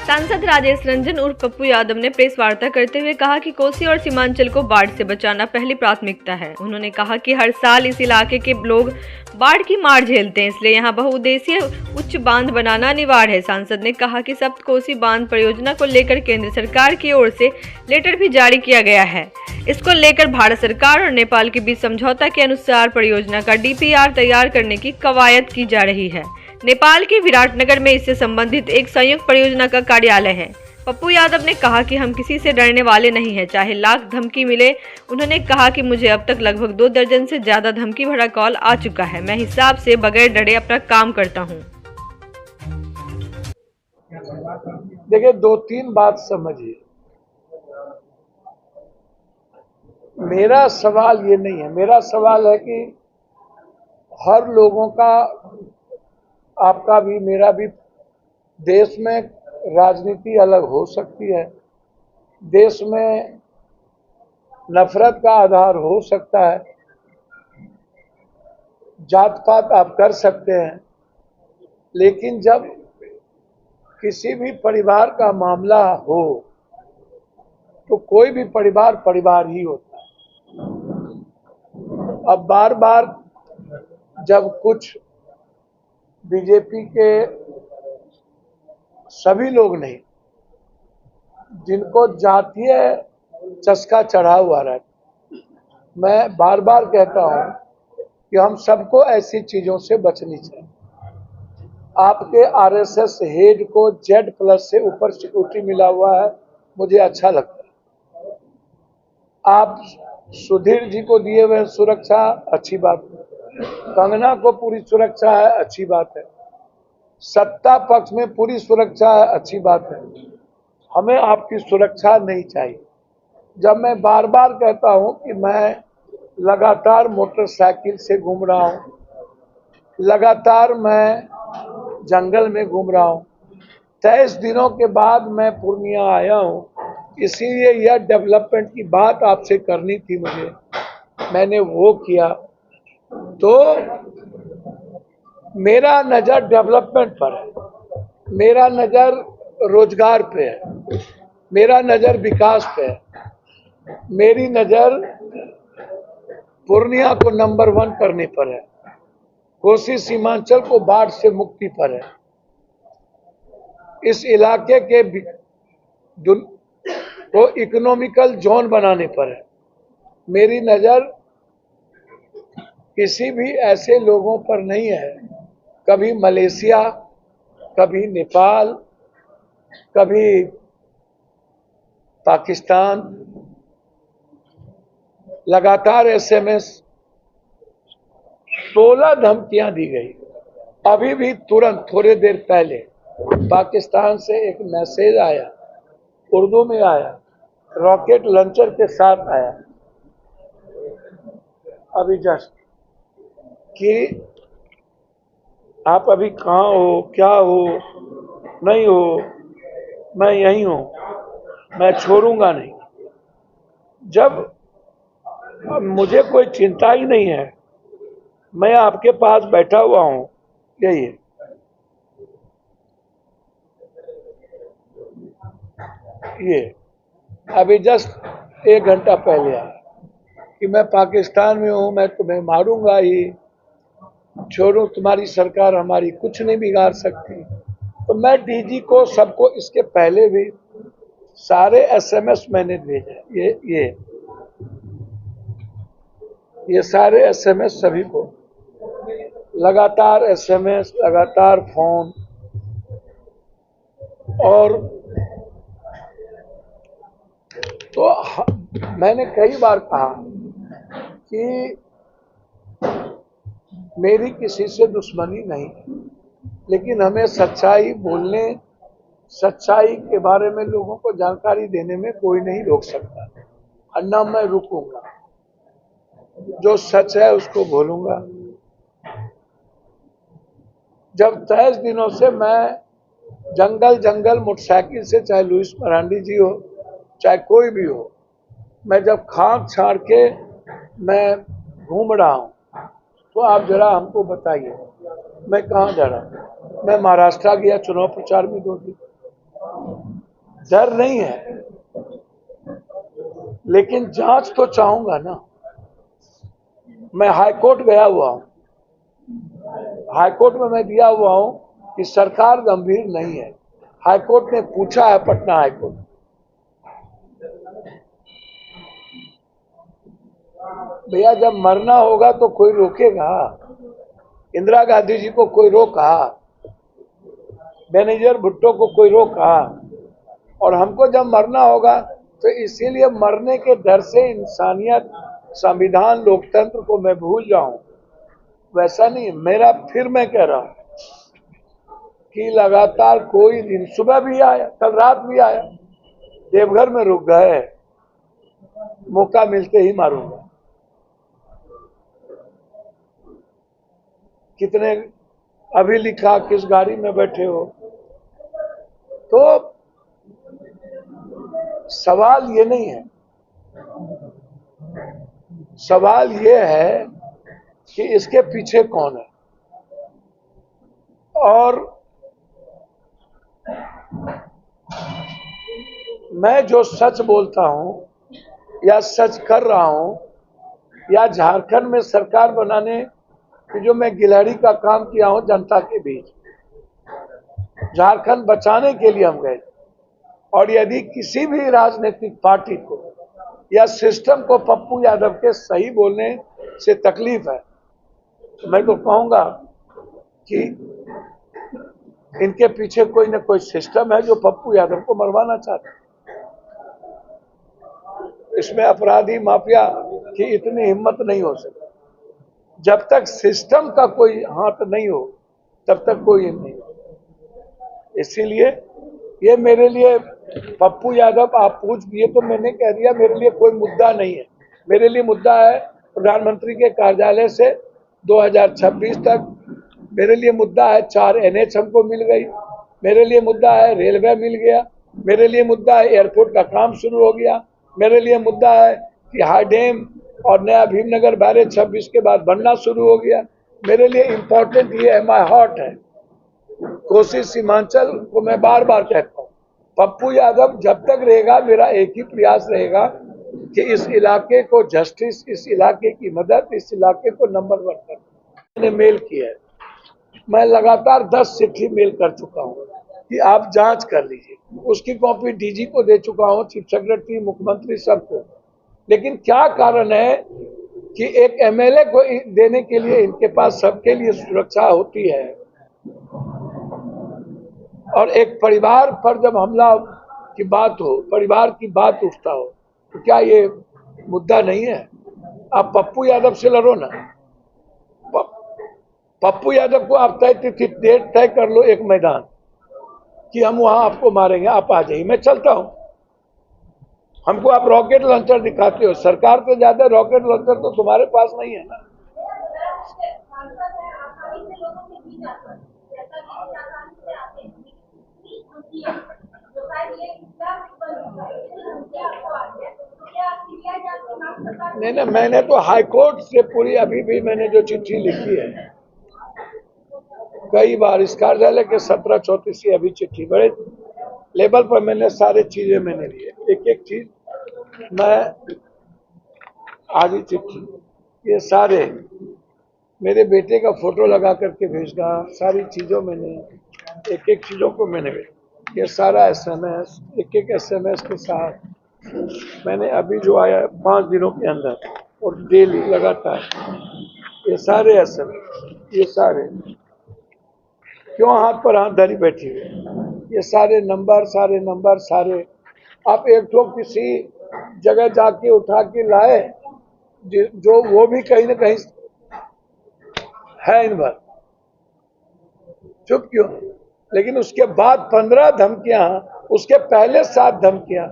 सांसद राजेश रंजन उर्फ पप्पू यादव ने प्रेस वार्ता करते हुए कहा कि कोसी और सीमांचल को बाढ़ से बचाना पहली प्राथमिकता है। उन्होंने कहा कि हर साल इस इलाके के लोग बाढ़ की मार झेलते हैं, इसलिए यहां बहुउद्देशीय उच्च बांध बनाना अनिवार्य है। सांसद ने कहा कि सप्त कोसी बांध परियोजना को लेकर केंद्र सरकार की ओर से लेटर भी जारी किया गया है। इसको लेकर भारत सरकार और नेपाल के बीच समझौता के अनुसार परियोजना का DPR तैयार करने की कवायद की जा रही है। नेपाल के विराटनगर में इससे संबंधित एक संयुक्त परियोजना का कार्यालय है। पप्पू यादव ने कहा कि हम किसी से डरने वाले नहीं हैं, चाहे लाख धमकी मिले। उन्होंने कहा कि मुझे अब तक लगभग 2 दर्जन से ज्यादा धमकी भरा कॉल आ चुका है। मैं हिसाब से बगैर डरे अपना काम करता हूं। देखिए, 2-3 बात समझिए। मेरा सवाल ये नहीं है, मेरा सवाल है कि हर लोगों का, आपका भी मेरा भी, देश में राजनीति अलग हो सकती है, देश में नफरत का आधार हो सकता है, जात पात आप कर सकते हैं, लेकिन जब किसी भी परिवार का मामला हो तो कोई भी परिवार परिवार ही होता है। अब बार बार जब कुछ बीजेपी के सभी लोग नहीं, जिनको जातीय चस्का चढ़ा हुआ रहता, मैं बार बार कहता हूं कि हम सबको ऐसी चीजों से बचनी चाहिए। आपके RSS हेड को Z+ से ऊपर सिक्योरिटी मिला हुआ है, मुझे अच्छा लगता है। आप सुधीर जी को दिए हुए सुरक्षा, अच्छी बात है। कंगना को पूरी सुरक्षा है, अच्छी बात है। सत्ता पक्ष में पूरी सुरक्षा है, अच्छी बात है। हमें आपकी सुरक्षा नहीं चाहिए। जब मैं बार बार कहता हूं कि मैं लगातार मोटरसाइकिल से घूम रहा हूं, लगातार मैं जंगल में घूम रहा हूं, 23 दिनों के बाद मैं पूर्णिया आया हूं, इसीलिए यह डेवलपमेंट की बात आपसे करनी थी मुझे, मैंने वो किया। तो मेरा नज़र डेवलपमेंट पर है, मेरा नज़र रोजगार पे है, मेरा नज़र विकास पे है, मेरी नज़र पूर्णिया को नंबर 1 करने पर है, कोसी सीमांचल को बाढ़ से मुक्ति पर है, इस इलाके के को इकोनॉमिकल जोन बनाने पर है। मेरी नज़र किसी भी ऐसे लोगों पर नहीं है, कभी मलेशिया, कभी नेपाल, कभी पाकिस्तान, लगातार SMS 16 धमकियां दी गई। अभी भी तुरंत थोड़ी देर पहले पाकिस्तान से एक मैसेज आया, उर्दू में आया, रॉकेट लॉन्चर के साथ आया, अभी जस्ट, कि आप अभी कहाँ हो, क्या हो, नहीं हो, मैं यहीं हूँ, मैं छोड़ूंगा नहीं। जब मुझे कोई चिंता ही नहीं है, मैं आपके पास बैठा हुआ हूँ, यही है। ये अभी जस्ट 1 घंटा पहले आया कि मैं पाकिस्तान में हूँ, मैं तुम्हें मारूंगा ही, छोड़ो, तुम्हारी सरकार हमारी कुछ नहीं बिगाड़ सकती। तो मैं DG को, सबको, इसके पहले भी सारे SMS मैंने भेजे, ये सारे SMS सभी को, लगातार SMS, लगातार फोन, और तो मैंने कई बार कहा कि मेरी किसी से दुश्मनी नहीं है, लेकिन हमें सच्चाई बोलने, सच्चाई के बारे में लोगों को जानकारी देने में कोई नहीं रोक सकता, और न मैं रुकूंगा। जो सच है उसको बोलूंगा। जब 23 दिनों से मैं जंगल मोटरसाइकिल से, चाहे लुइस मरांडी जी हो, चाहे कोई भी हो, मैं जब खाक छाड़ के मैं घूम रहा हूं, तो आप जरा हमको बताइए मैं कहाँ जा रहा हूँ। मैं महाराष्ट्र गया चुनाव प्रचार में 2 दिन, डर नहीं है, लेकिन जांच तो चाहूंगा ना। मैं हाईकोर्ट गया हुआ हूं, हाईकोर्ट में मैं दिया हुआ हूं कि सरकार गंभीर नहीं है। हाईकोर्ट ने पूछा है, पटना हाईकोर्ट। भैया जब मरना होगा तो कोई रोकेगा? इंदिरा गांधी जी को कोई रोका? मैनेजर भुट्टो को कोई रोका? और हमको जब मरना होगा तो इसीलिए मरने के डर से इंसानियत, संविधान, लोकतंत्र को मैं भूल जाऊं, वैसा नहीं। मेरा फिर मैं कह रहा हूं कि लगातार कोई दिन, सुबह भी आया, कल रात भी आया, देवघर में रुक गए, मौका मिलते ही मारूंगा। कितने अभी लिखा किस गाड़ी में बैठे हो? तो सवाल ये नहीं है, सवाल ये है कि इसके पीछे कौन है। और मैं जो सच बोलता हूं या सच कर रहा हूं, या झारखंड में सरकार बनाने की जो मैं गिलहरी का काम किया हूं जनता के बीच, झारखंड बचाने के लिए हम गए। और यदि किसी भी राजनीतिक पार्टी को या सिस्टम को पप्पू यादव के सही बोलने से तकलीफ है, तो मैं तो कहूंगा कि इनके पीछे कोई ना कोई सिस्टम है जो पप्पू यादव को मरवाना चाहता है। इसमें अपराधी माफिया की इतनी हिम्मत नहीं हो सकती। जब तक सिस्टम का कोई हाथ नहीं हो तब तक कोई नहीं हो। इसीलिए ये मेरे लिए, पप्पू यादव आप पूछ दिए तो मैंने कह दिया, मेरे लिए कोई मुद्दा नहीं है। मेरे लिए मुद्दा है प्रधानमंत्री के कार्यालय से 2026 तक। मेरे लिए मुद्दा है 4 NH हमको मिल गई। मेरे लिए मुद्दा है रेलवे मिल गया। मेरे लिए मुद्दा है एयरपोर्ट का काम शुरू हो गया। मेरे लिए मुद्दा है कि हाई डैम और नया भीमनगर बैरेज 26 के बाद बनना शुरू हो गया। मेरे लिए इम्पोर्टेंट ये है, माय हार्ट है कोसी सीमांचल को। मैं बार बार कहता हूँ, पप्पू यादव जब तक रहेगा, मेरा एक ही प्रयास रहेगा कि इस इलाके को जस्टिस, इस इलाके की मदद, इस इलाके को नंबर 1 करना। मैंने मेल किया है, मैं लगातार 10 चिट्ठी मेल कर चुका हूँ कि आप जांच कर लीजिए। उसकी कॉपी DG को दे चुका हूँ, चीफ सेक्रेटरी, मुख्यमंत्री, सबको। लेकिन क्या कारण है कि एक MLA को देने के लिए इनके पास सबके लिए सुरक्षा होती है, और एक परिवार पर जब हमला की बात हो, परिवार की बात उठता हो, तो क्या ये मुद्दा नहीं है? आप पप्पू यादव से लड़ो ना। पप्पू यादव को आप डेट तय कर लो, एक मैदान कि हम वहां आपको मारेंगे, आप आ जाइए, मैं चलता हूं। हमको आप रॉकेट लॉन्चर दिखाते हो, सरकार से ज्यादा रॉकेट लॉन्चर तो तुम्हारे पास नहीं है ना। नहीं ना, मैंने तो हाईकोर्ट से पूरी, अभी भी मैंने जो चिट्ठी लिखी है कई बार, इस कार्यालय के 1734 अभी चिट्ठी, बड़े लेवल पर मैंने सारे चीजें मैंने लिए, एक एक चीज मैं आधी चिट्ठी, ये सारे मेरे बेटे का फोटो लगा करके भेजना, सारी चीजों मैंने एक एक चीजों को मैंने भेजा। ये सारा SMS, एक एक SMS के साथ मैंने अभी जो आया 5 दिनों के अंदर, और डेली लगातार ये सारे SMS, ये सारे क्यों हाथ पर हाथ धरी बैठी हुई, ये सारे नंबर, सारे नंबर, सारे आप एक तो किसी जगह जाके उठा के लाए, जो वो भी कहीं ना कहीं है इन भर, चुप क्यों? लेकिन उसके बाद 15 धमकियां, उसके पहले 7 धमकियां,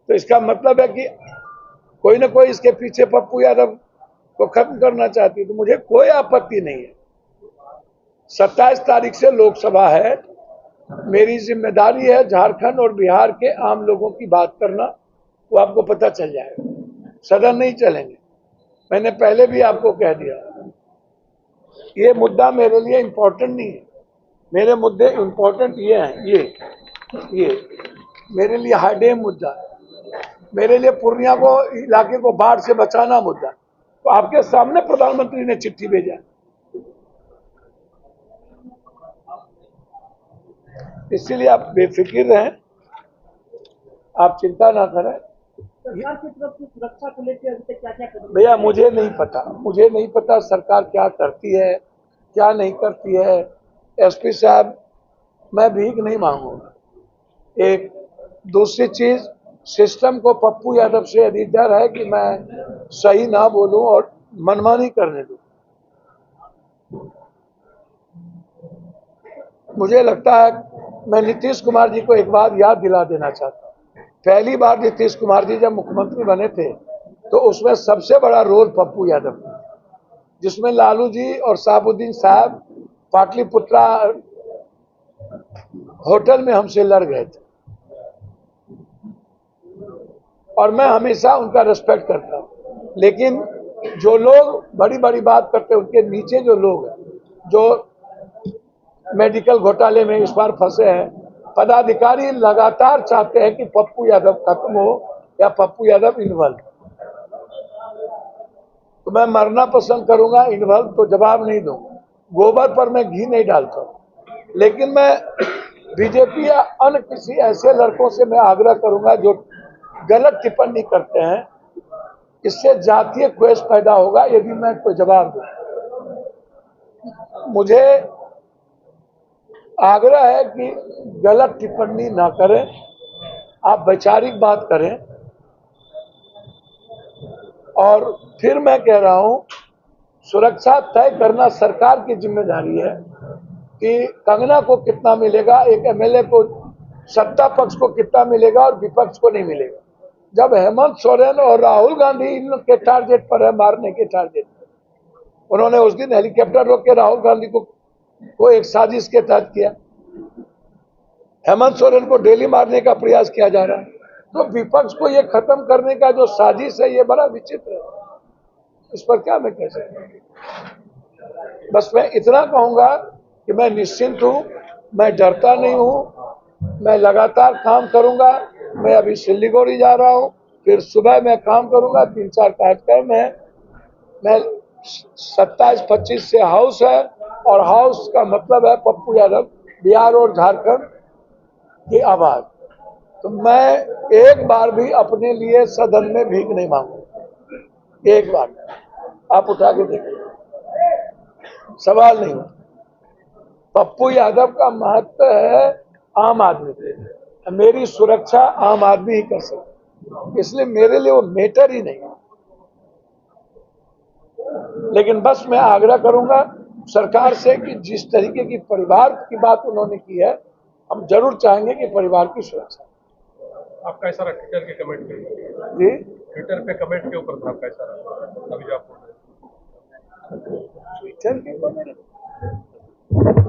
तो इसका मतलब है कि कोई ना कोई इसके पीछे पप्पू यादव को खत्म करना चाहती है। तो मुझे कोई आपत्ति नहीं है। 27 तारीख से लोकसभा है, मेरी जिम्मेदारी है झारखंड और बिहार के आम लोगों की बात करना, वो आपको पता चल जाएगा। सदन नहीं चलेंगे, मैंने पहले भी आपको कह दिया, ये मुद्दा मेरे लिए इम्पोर्टेंट नहीं है। मेरे मुद्दे इम्पोर्टेंट ये हैं, ये मेरे लिए हाईडेम मुद्दा है, मेरे लिए पूर्णिया को इलाके को बाढ़ से बचाना मुद्दा है। तो आपके सामने प्रधानमंत्री ने चिट्ठी भेजा, इसीलिए आप बेफिक्र रहें, आप चिंता ना करें। सरकार की तरफ से सुरक्षा को लेकर अभी तक क्या क्या कदम? भैया मुझे नहीं पता सरकार क्या करती है क्या नहीं करती है। एसपी साहब, मैं भीख नहीं मांगूंगा। एक दूसरी चीज, सिस्टम को पप्पू यादव से यदि डर है कि मैं सही ना बोलूं और मनमानी करने दूं, मुझे लगता है मैं नीतीश कुमार जी को एक बात याद दिला देना चाहता हूं। पहली बार नीतीश कुमार जी जब मुख्यमंत्री बने थे तो उसमें सबसे बड़ा रोल पप्पू यादव का, जिसमें लालू जी और साहबुद्दीन साहब पाटलिपुत्रा होटल में हमसे लड़ गए थे, और मैं हमेशा उनका रिस्पेक्ट करता हूं। लेकिन जो लोग बड़ी बड़ी बात करते हैं, उनके नीचे जो लोग हैं, जो मेडिकल घोटाले में इस बार फंसे हैं, पदाधिकारी लगातार चाहते हैं कि पप्पू यादव खत्म हो या पप्पू यादव इन्वॉल्व। तो मैं मरना पसंद करूंगा, इन्वॉल्व तो जवाब नहीं दूंगा। गोबर पर मैं घी नहीं डालता, लेकिन मैं बीजेपी या अन्य किसी ऐसे लड़कों से मैं आग्रह करूंगा जो गलत टिप्पणी करते हैं, इससे जातीय क्वेश पैदा होगा यदि मैं कोई जवाब दूं। मुझे आग्रह है कि गलत टिप्पणी ना करें, आप वैचारिक बात करें। और फिर मैं कह रहा हूं, सुरक्षा तय करना सरकार की जिम्मेदारी है कि कंगना को कितना मिलेगा, एक एमएलए को, सत्ता पक्ष को कितना मिलेगा और विपक्ष को नहीं मिलेगा। जब हेमंत सोरेन और राहुल गांधी इनके टारगेट पर है, मारने के टारगेट पर, उन्होंने उस दिन हेलीकॉप्टर रोक के राहुल गांधी को एक साजिश के तहत किया। हेमंत सोरेन को डेली मारने का प्रयास किया जा रहा है। तो विपक्ष को ये खत्म करने का जो साजिश है, ये बड़ा विचित्र है। इस पर क्या मैं कह सकता हूं। बस मैं इतना कहूंगा कि मैं निश्चिंत हूं, मैं डरता नहीं हूं, मैं लगातार काम करूंगा। मैं अभी सिल्लीगुड़ी जा रहा हूं, फिर सुबह मैं काम करूंगा, 3-4 कार्यक्रम है। मैं 27-25 से हाउस है, और हाउस का मतलब है पप्पू यादव बिहार और झारखंड की आवाज। तो मैं एक बार भी अपने लिए सदन में भीख नहीं मांगूंगा, एक बार। आप उठा के देखिए, सवाल नहीं हो। पप्पू यादव का महत्व है आम आदमी के, मेरी सुरक्षा आम आदमी ही कर सकता, इसलिए मेरे लिए वो मैटर ही नहीं है। लेकिन बस मैं आग्रह करूंगा सरकार से कि जिस तरीके की परिवार की बात उन्होंने की है, हम जरूर चाहेंगे कि परिवार की सुरक्षा। आप कैसा रहा ट्विटर के कमेंट पे? जी, ट्विटर पे कमेंट के ऊपर था, कैसा रहा अभी जो आप ट्विटर के कमेंट